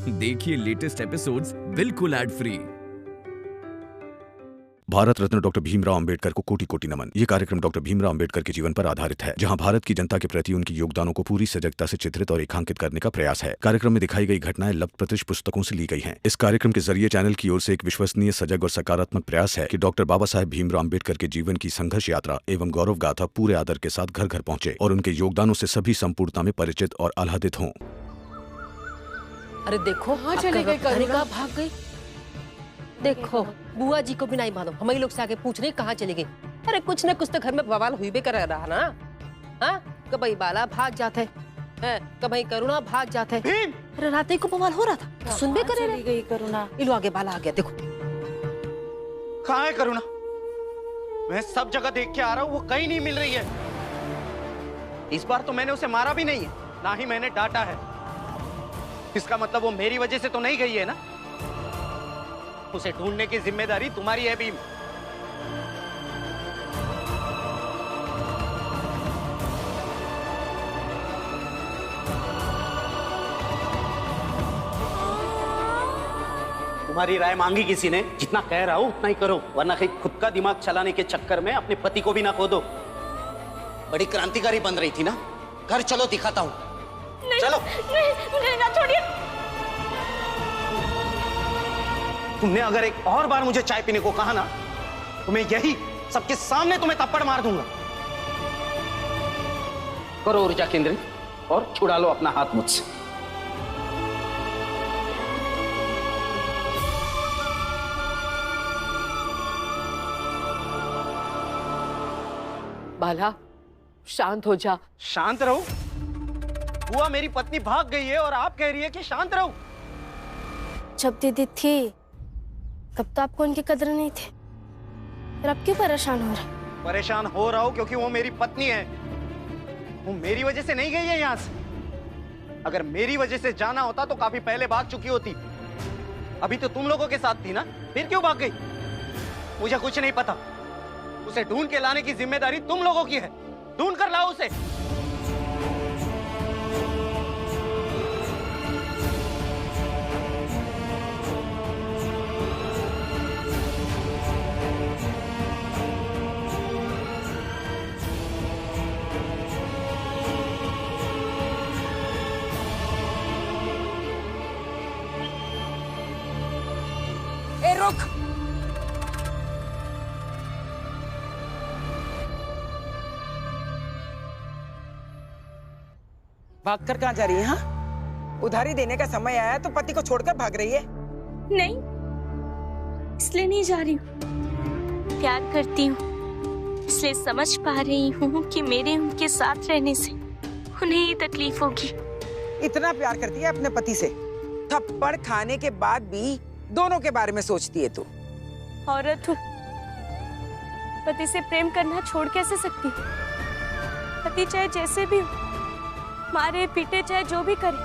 देखिए latest episodes बिल्कुल ad free. Bharat Ratna doctor Bhimrao Ambedkar को कोटि कोटि नमन। ये कार्यक्रम डॉक्टर भीमराव अंबेडकर के जीवन पर आधारित है, जहां भारत की जनता के प्रति उनकी योगदानों को पूरी सजगता से चित्रित और रेखांकित करने का प्रयास है। कार्यक्रम में दिखाई गई घटनाएं लब्ध प्रतिष्ठ पुस्तकों से ली गई हैं। इस कार्यक्रम के जरिए चैनल की ओर से एक विश्वसनीय, सजग और सकारात्मक प्रयास है कि डॉक्टर बाबा साहेब भीमराव अंबेडकर के जीवन की संघर्ष यात्रा एवं गौरव गाथा पूरे आदर के साथ घर घर पहुंचे और उनके योगदानों से सभी संपूर्णता में परिचित और आह्लादित हों। अरे देखो, कहाँ चली गई करुणा? भाग गई। देखो, बुआ जी को भी नहीं मालूम, हम ही लोग से आके पूछ रहे कहाँ चली गई। अरे कुछ न कुछ तो घर में बवाल हुई भी कर रहा ना। हाँ, कभी बाला भाग जाते हैं, कभी करुणा भाग जाते हैं। अरे रात को बवाल हो रहा था, सुन भी करे चली गई करुणा। इलो आगे बाला आ गया। देखो कहाँ है करुणा? मैं सब जगह देख के आ रहा हूँ, वो कहीं नहीं मिल रही है। इस बार तो मैंने उसे मारा भी नहीं है, ना ही मैंने डांटा है। इसका मतलब वो मेरी वजह से तो नहीं गई है ना? उसे ढूंढने की जिम्मेदारी तुम्हारी है भीम। तुम्हारी राय मांगी किसी ने, जितना कह रहा हूं उतना ही करो, वरना कहीं खुद का दिमाग चलाने के चक्कर में अपने पति को भी ना खो दो। बड़ी क्रांतिकारी बन रही थी ना, घर चलो दिखाता हूं। चलो। नहीं, ना छोड़िए। तुमने अगर एक और बार मुझे चाय पीने को कहा ना, तो मैं यही सबके सामने तुम्हें थप्पड़ मार दूंगा। करो ऊर्जा केंद्रित और छुड़ा लो अपना हाथ मुझसे। बाला, शांत हो जा। शांत रहो? बुआ मेरी पत्नी भाग गई है और आप कह रही है कि शांत रहो। जब दीदी थी तब तो आपको उनकी कदर नहीं थी, फिर अब क्यों परेशान हो रहे? परेशान हो रहा हूं क्योंकि वो मेरी पत्नी है। वो मेरी वजह से नहीं गई है यहाँ से। अगर मेरी वजह से जाना होता तो काफी पहले भाग चुकी होती। अभी तो तुम लोगों के साथ थी ना, फिर क्यों भाग गई? मुझे कुछ नहीं पता। उसे ढूंढ के लाने की जिम्मेदारी तुम लोगों की है। ढूंढ कर लाओ उसे। ए रुक। भागकर कहाँ जा रही है? हाँ, उधारी देने का समय आया तो पति को छोड़कर भाग रही है। नहीं, इसलिए नहीं जा रही हूँ। प्यार करती हूँ, इसलिए समझ पा रही हूँ कि मेरे उनके साथ रहने से उन्हें ही तकलीफ होगी। इतना प्यार करती है अपने पति से, थप्पड़ खाने के बाद भी दोनों के बारे में सोचती है तू। औरत हूँ, पति से प्रेम करना छोड़ कैसे सकती? पति चाहे जैसे भी हो, मारे पीटे चाहे जो भी करे,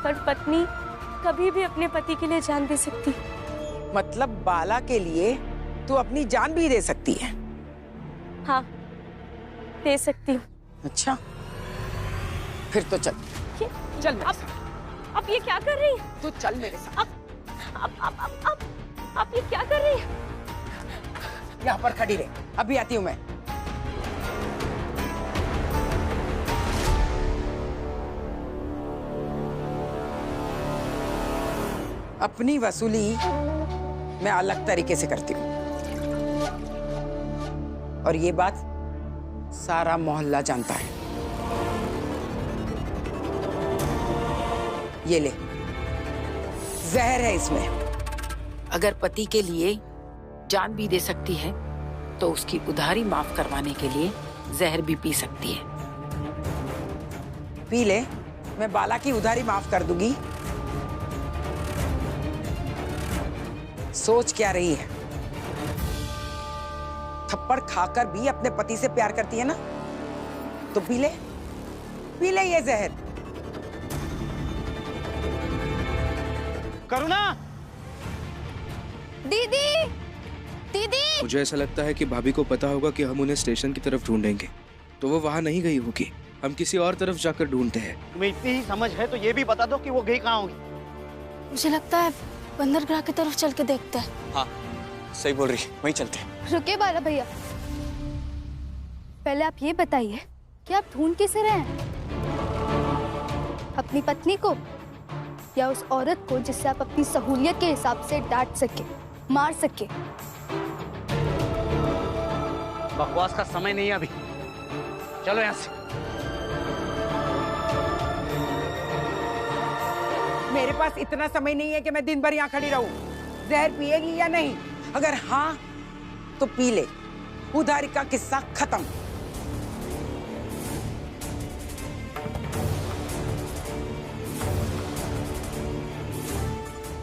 पर पत्नी कभी भी अपने पति के लिए जान दे सकती। मतलब बाला के लिए तू अपनी जान भी दे सकती है? हाँ, दे सकती हूँ। अच्छा, फिर तो चल। चल मेरे साथ। आप ये क्या कर रही हैं? तू चल मेरे साथ। आप ये क्या कर रही हैं? यहाँ पर खड़ी रहे, अभी आती हूँ मैं। अपनी वसूली मैं अलग तरीके से करती हूँ, और ये बात सारा मोहल्ला जानता है। ये ले, जहर है इसमें। अगर पति के लिए जान भी दे सकती है तो उसकी उधारी माफ करवाने के लिए जहर भी पी सकती है। पी ले, मैं बाला की उधारी माफ कर दूंगी। सोच क्या रही है? थप्पड़ खाकर भी अपने पति से प्यार करती है ना, तो पी ले ये जहर। करुणा! दीदी, दीदी! मुझे ऐसा लगता है कि भाभी को पता होगा कि हम उन्हें स्टेशन की तरफ ढूंढेंगे, तो वो वहां नहीं गई होगी। हम किसी और तरफ जाकर ढूंढते हैं। तुम्हें इतनी ही समझ है तो ये भी बता दो कि वो गई कहाँ होगी। मुझे लगता है बंदरगाह की तरफ चल के देखते हैं। हाँ सही बोल रही, वहीं चलते हैं। रुके बाला भैया, पहले आप ये बताइए कि आप ढूंढ किसे रहे हैं? अपनी पत्नी को या उस औरत को जिससे आप अपनी सहूलियत के हिसाब से डांट सके, मार सके? बकवास का समय नहीं है अभी, चलो यहाँ से। मेरे पास इतना समय नहीं है कि मैं दिन भर यहाँ खड़ी रहूं। जहर पिएगी या नहीं? अगर हाँ तो पी ले, उधारी का किस्सा खत्म।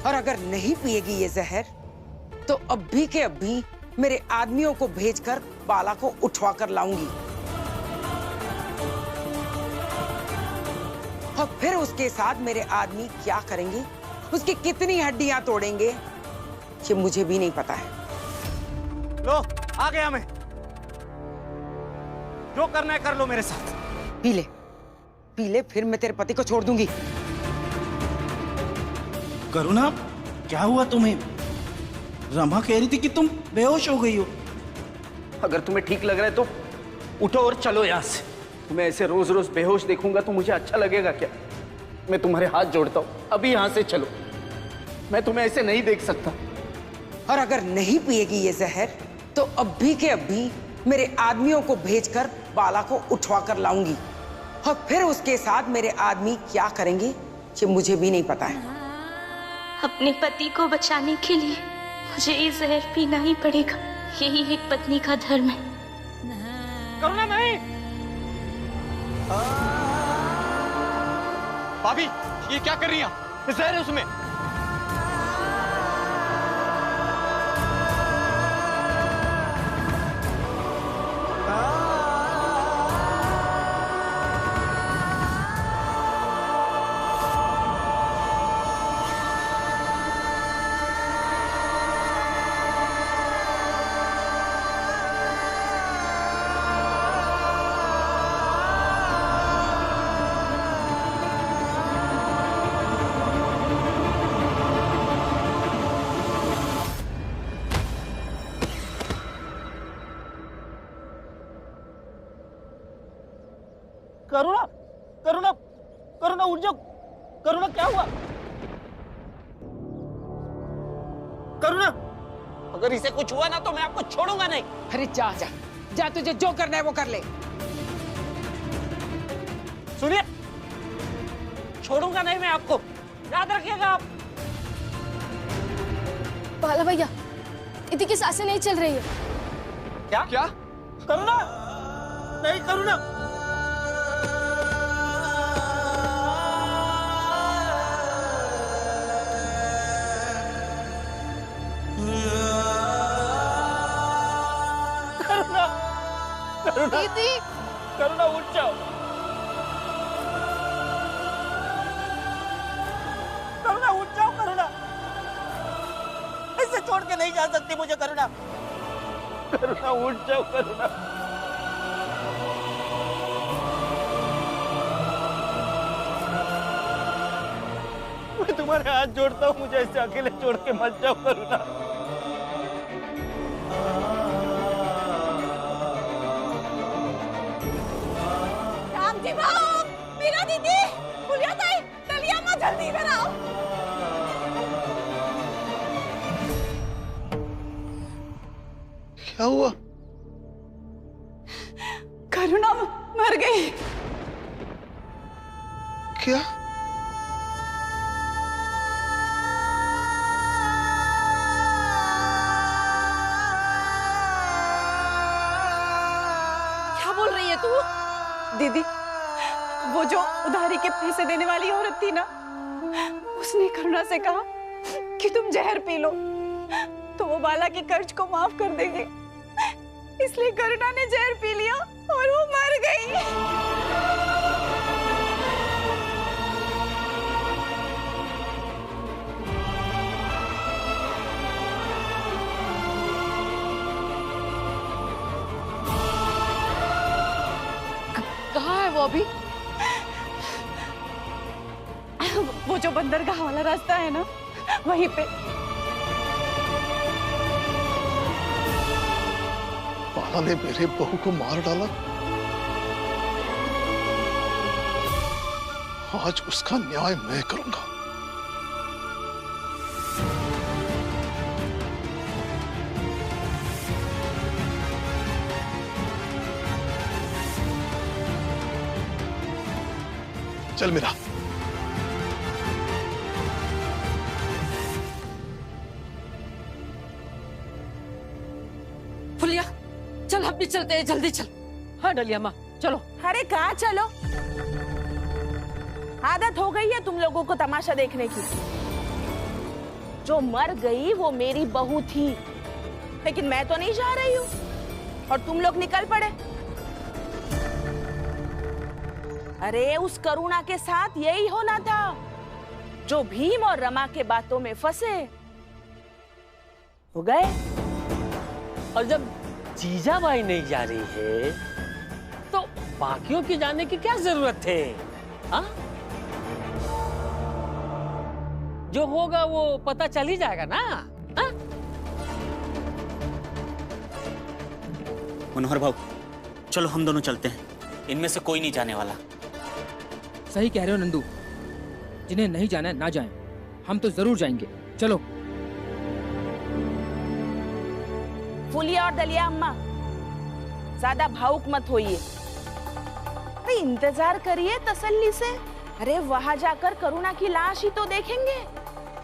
और अगर नहीं पिएगी ये जहर तो अभी के अभी मेरे आदमियों को भेजकर बाला को उठवा कर लाऊंगी और फिर उसके साथ मेरे आदमी क्या करेंगे, उसकी कितनी हड्डियां तोड़ेंगे, ये मुझे भी नहीं पता है। लो आ गया मैं, जो करना है कर लो मेरे साथ। पी ले, फिर मैं तेरे पति को छोड़ दूंगी। करुणा, क्या हुआ तुम्हें? रमा कह रही थी कि तुम बेहोश हो गई हो। अगर तुम्हें ठीक लग रहा है तो उठो और चलो यहाँ से। तुम्हें ऐसे रोज रोज बेहोश देखूंगा तो मुझे अच्छा लगेगा क्या? मैं तुम्हारे हाथ जोड़ता हूँ, अभी यहाँ से चलो, मैं तुम्हें ऐसे नहीं देख सकता। और अगर नहीं पिएगी ये जहर तो अभी के अभी मेरे आदमियों को भेजकर बाला को उठवा कर लाऊंगी और फिर उसके साथ मेरे आदमी क्या करेंगे, ये मुझे भी नहीं पता है। अपने पति को बचाने के लिए मुझे ये जहर पीना ही पड़ेगा, यही एक पत्नी का धर्म है। करुणा नहीं। भाभी ये क्या कर रही हैं? जहर है उसमें। करुणा, करुणा, करुणा उठ जाओ। करुणा क्या हुआ? करुणा, अगर इसे कुछ हुआ ना तो मैं आपको छोड़ूंगा नहीं। अरे जा जा जा, तुझे जो करना है वो कर ले। सुनिए, छोड़ूंगा नहीं मैं आपको, याद रखिएगा आप। बाला भैया, इतनी की सांसें नहीं चल रही है। क्या क्या? करुणा नहीं, करुणा दीदी, करुणा उठ जाओ। करुणा उठ जाओ। करुणा ऐसे छोड़ के नहीं जा सकती मुझे। करुणा, करुणा उठ जाओ। करुणा मैं तुम्हारे हाथ जोड़ता हूँ, मुझे ऐसे अकेले छोड़ के मत जाओ। करुणा मीरा दीदी, फुलिया ताई, डलिया माँ जल्दी इधर आओ। क्या हुआ? करुणा मर गई। क्या? क्या बोल रही है तू? दीदी, वो जो उधारी के पैसे देने वाली औरत थी ना, उसने करुणा से कहा कि तुम जहर पी लो तो वो बाला के कर्ज को माफ कर देंगे। इसलिए करुणा ने जहर पी लिया और वो मर गई। कहाँ है वो अभी? जो बंदरगाह वाला रास्ता है ना, वहीं पे। बाला ने मेरे बहू को मार डाला, आज उसका न्याय मैं करूंगा। चल मेरा। फुलिया चल, हम भी चलते हैं, जल्दी चल। हाँ डलिया माँ चलो। अरे कहाँ चलो, आदत हो गई है तुम लोगों को तमाशा देखने की। जो मर गई वो मेरी बहू थी, लेकिन मैं तो नहीं जा रही हूँ और तुम लोग निकल पड़े। अरे उस करुणा के साथ यही होना था जो भीम और रमा के बातों में फंसे हो गए। और जब जीजाबाई नहीं जा रही है तो बाकियों की जाने की क्या जरूरत है? हाँ, जो होगा वो पता चल ही जाएगा ना। हाँ? मनोहर भाऊ, चलो हम दोनों चलते हैं, इनमें से कोई नहीं जाने वाला। सही कह रहे हो नंदू, जिन्हें नहीं जाना है ना जाएं, हम तो जरूर जाएंगे। चलो। फुलिया और दलिया अम्मा, ज्यादा भावुक मत होइए, इंतजार करिए तसल्ली से। अरे वहां जाकर करुणा की लाश ही तो देखेंगे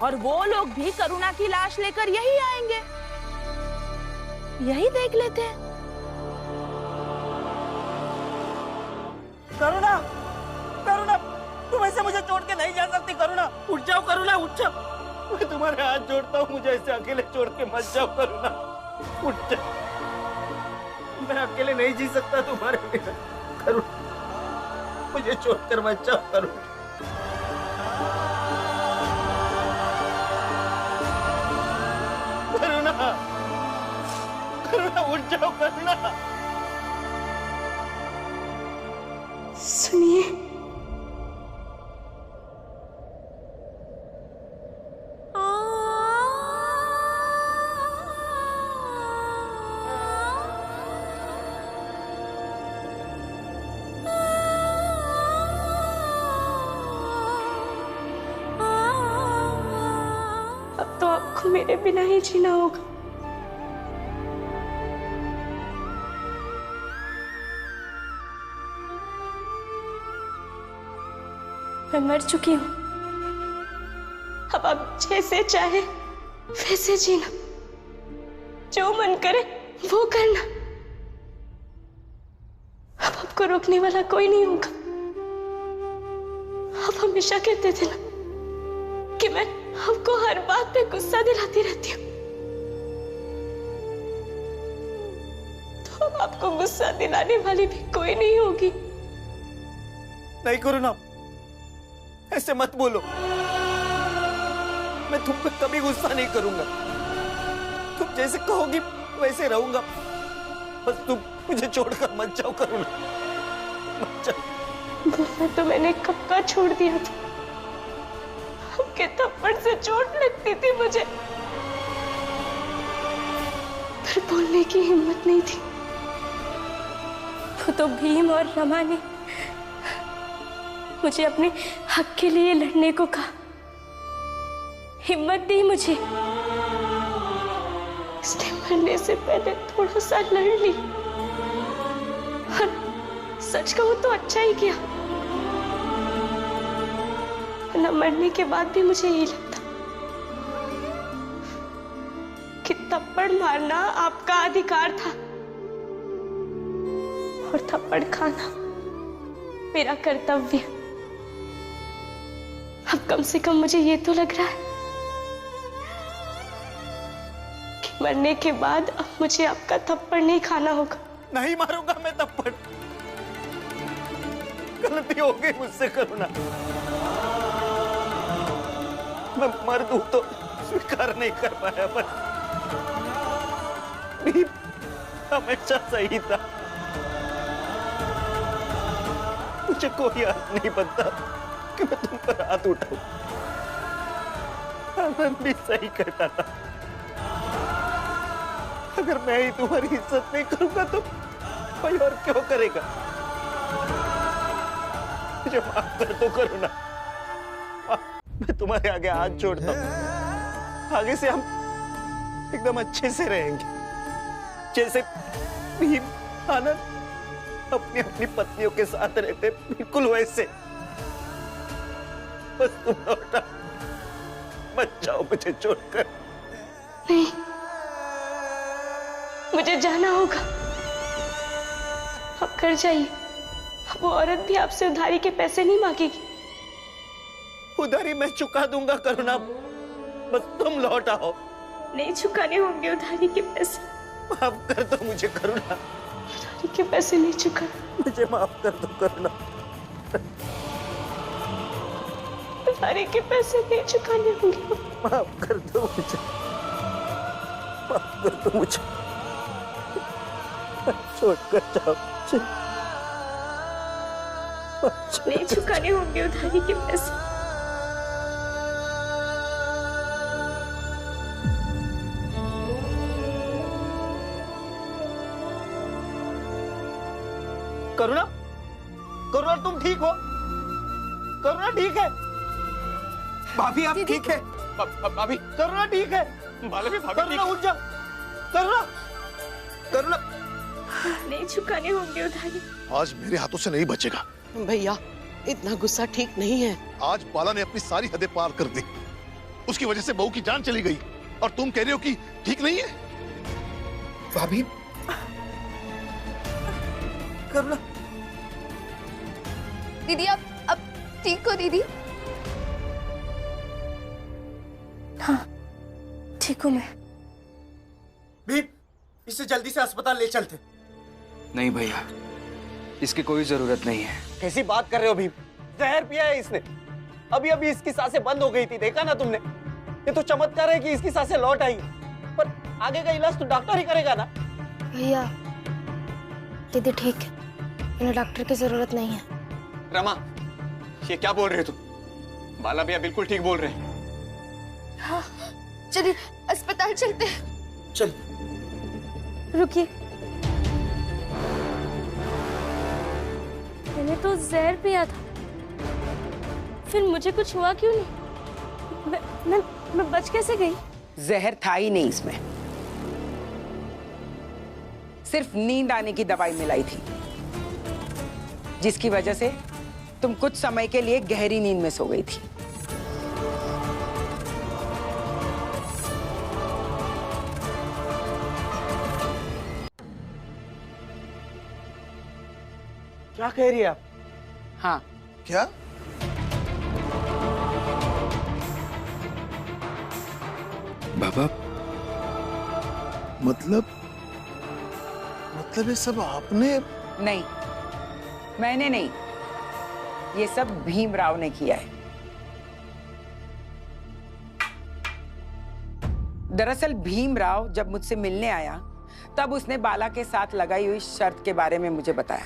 और वो लोग भी करुणा की लाश लेकर यही आएंगे, यही देख लेते हैं। करुणा, करुणा, तुम ऐसे मुझे छोड़ के नहीं जा सकती। करुणा उठ जाओ, करुणा उठ जाओ। मैं तुम्हारे हाथ जोड़ता हूँ, मुझे ऐसे अकेले छोड़ के मत जाओ। करुणा उठ जाओ, मैं अकेले नहीं जी सकता तुम्हारे बिना। करुणा मुझे छोड़कर मत जाओ। करुणा, करुणा, करुणा उठ जाओ। करुणा सुनिए, अब तो आपको मेरे बिना ही जीना होगा। मैं मर चुकी हूँ, अब आप जैसे चाहे वैसे जीना, जो मन करे वो करना। अब आपको रोकने वाला कोई नहीं होगा। आप हमेशा कहते थे ना कि मैं आपको हर बात पे गुस्सा दिलाती रहती हूँ, तो अब आपको गुस्सा दिलाने वाली भी कोई नहीं होगी। नहीं करुणा, ऐसे मत बोलो। मैं तुम पे कभी गुस्सा नहीं करूंगा, तुम जैसे कहोगी वैसे रहूंगा। बस तुम मुझे छोड़कर मत जाओ करुणा, मत जाओ। बोलना तो मैंने कब का छोड़ दिया था, आपके थप्पड़ से चोट लगती थी मुझे, पर बोलने की हिम्मत नहीं थी। वो तो भीम और रमा ने मुझे अपने हक के लिए लड़ने को कहा, हिम्मत दी मुझे, इसलिए मरने से पहले थोड़ा सा लड़ ली। और सच कहूं तो अच्छा ही किया, न मरने के बाद भी मुझे यही लगता कि थप्पड़ मारना आपका अधिकार था और थप्पड़ खाना मेरा कर्तव्य। अब कम से कम मुझे ये तो लग रहा है कि मरने के बाद अब मुझे आपका थप्पड़ नहीं खाना होगा। नहीं मारूंगा मैं थप्पड़, गलती हो गई मुझसे करुणा। मैं मर्द हूं तो स्वीकार नहीं कर पाया, पर भीम हमेशा सही था। मुझे कोई हक नहीं बनता कि मैं तुम पर हाथ उठाऊं। आनंद भी सही कहता था, अगर मैं ही तुम्हारी इज्जत नहीं करूंगा तो कोई और क्यों करेगा? मुझे माफ कर दो करुणा, मैं तुम्हारे आगे हाथ जोड़ता हूं। आगे से हम एकदम अच्छे से रहेंगे, जैसे भीम आनंद अपनी अपनी पत्नियों के साथ रहते, बिल्कुल वैसे। बस तुम लौटा मत जाओ मुझे छोड़कर। नहीं, मुझे जाना होगा। आप घर जाइए, वो औरत भी आपसे उधारी के पैसे नहीं मांगेगी। उधारी मैं चुका दूंगा करुणा, बस तुम लौट आओ। नहीं चुकाने होंगे उधारी के पैसे। माफ कर दो मुझे करुणा, उधारी के पैसे नहीं चुका। मुझे माफ कर दो करुणा, उधारी के पैसे नहीं चुकाने होंगे। माफ कर दो मुझे, माफ कर दो मुझे, छोड़कर जाओ मुझे। नहीं चुकाने होंगे उधारी के पैसे। करुणा, करुणा तुम ठीक हो? करुणा ठीक है? भाभी आप ठीक है? भाभी करुणा ठीक है? भाभी करुणा उठ जाओ, करुणा, करुणा। नहीं चुकाने होंगे उधारी। आज मेरे हाथों से नहीं बचेगा। भैया इतना गुस्सा ठीक नहीं है। आज बाला ने अपनी सारी हदें पार कर दी, उसकी वजह से बहू की जान चली गई और तुम कह रहे हो कि ठीक नहीं है? भाभी करुणा। दीदी अब ठीक हो दीदी? हाँ ठीक हूँ मैं। भीम, इसे जल्दी से अस्पताल ले चलते। नहीं भैया, इसकी कोई जरूरत नहीं है। कैसी बात कर रहे हो भीम? जहर पिया है इसने, अभी अभी इसकी सांसें बंद हो गई थी, देखा ना तुमने? ये तो चमत्कार है कि इसकी सांसें लौट आई, पर आगे का इलाज तो डॉक्टर ही करेगा ना। भैया दीदी ठीक है, इन्हें डॉक्टर की जरूरत नहीं है। रमा, ये क्या बोल रहे हो तुम? बाला भैया बिल्कुल ठीक बोल रहे हैं। हाँ, चलिए अस्पताल चलते हैं। चल। रुकिए, मैंने तो जहर पिया था, फिर मुझे कुछ हुआ क्यों नहीं? मैं बच कैसे गई? जहर था ही नहीं इसमें, सिर्फ नींद आने की दवाई मिलाई थी, जिसकी वजह से तुम कुछ समय के लिए गहरी नींद में सो गई थी। क्या कह रही है आप? हाँ। क्या? बाबा, मतलब ये सब आपने? नहीं, मैंने नहीं, ये सब भीमराव ने किया है। दरअसल भीमराव जब मुझसे मिलने आया, तब उसने बाला के साथ लगाई हुई शर्त के बारे में मुझे बताया,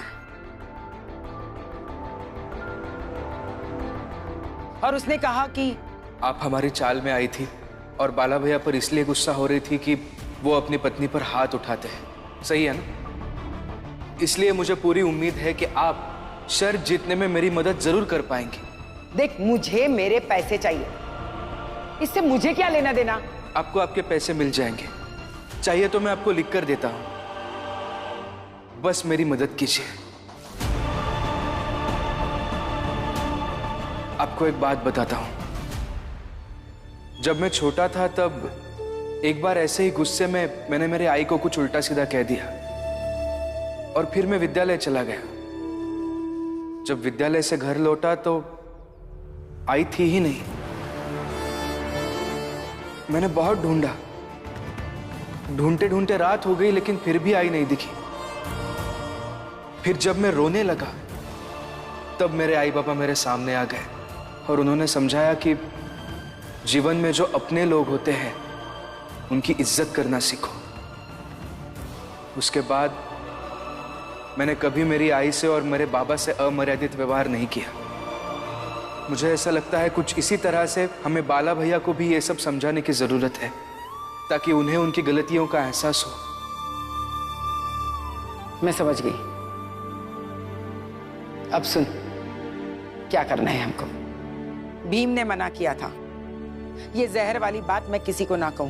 और उसने कहा कि आप हमारी चाल में आई थी और बाला भैया पर इसलिए गुस्सा हो रही थी कि वो अपनी पत्नी पर हाथ उठाते हैं, सही है ना? इसलिए मुझे पूरी उम्मीद है कि आप शर्त जीतने में मेरी मदद जरूर कर पाएंगे। देख, मुझे मेरे पैसे चाहिए, इससे मुझे क्या लेना देना? आपको आपके पैसे मिल जाएंगे, चाहिए तो मैं आपको लिख कर देता हूं, बस मेरी मदद कीजिए। आपको एक बात बताता हूं, जब मैं छोटा था तब एक बार ऐसे ही गुस्से में मैंने मेरे आई को कुछ उल्टा सीधा कह दिया और फिर मैं विद्यालय चला गया। जब विद्यालय से घर लौटा तो आई थी ही नहीं। मैंने बहुत ढूंढा, ढूंढते ढूंढते रात हो गई, लेकिन फिर भी आई नहीं दिखी। फिर जब मैं रोने लगा तब मेरे आई बाबा मेरे सामने आ गए और उन्होंने समझाया कि जीवन में जो अपने लोग होते हैं उनकी इज्जत करना सीखो। उसके बाद मैंने कभी मेरी आई से और मेरे बाबा से अमर्यादित व्यवहार नहीं किया। मुझे ऐसा लगता है कुछ इसी तरह से हमें बाला भैया को भी ये सब समझाने की जरूरत है, ताकि उन्हें उनकी गलतियों का एहसास हो। मैं समझ गई। अब सुन, क्या करना है हमको। भीम ने मना किया था, ये जहर वाली बात मैं किसी को ना कहूं,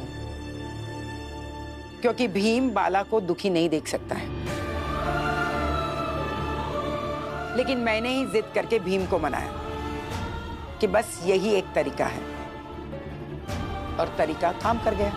क्योंकि भीम बाला को दुखी नहीं देख सकता है। लेकिन मैंने ही जिद करके भीम को मनाया कि बस यही एक तरीका है, और तरीका काम कर गया।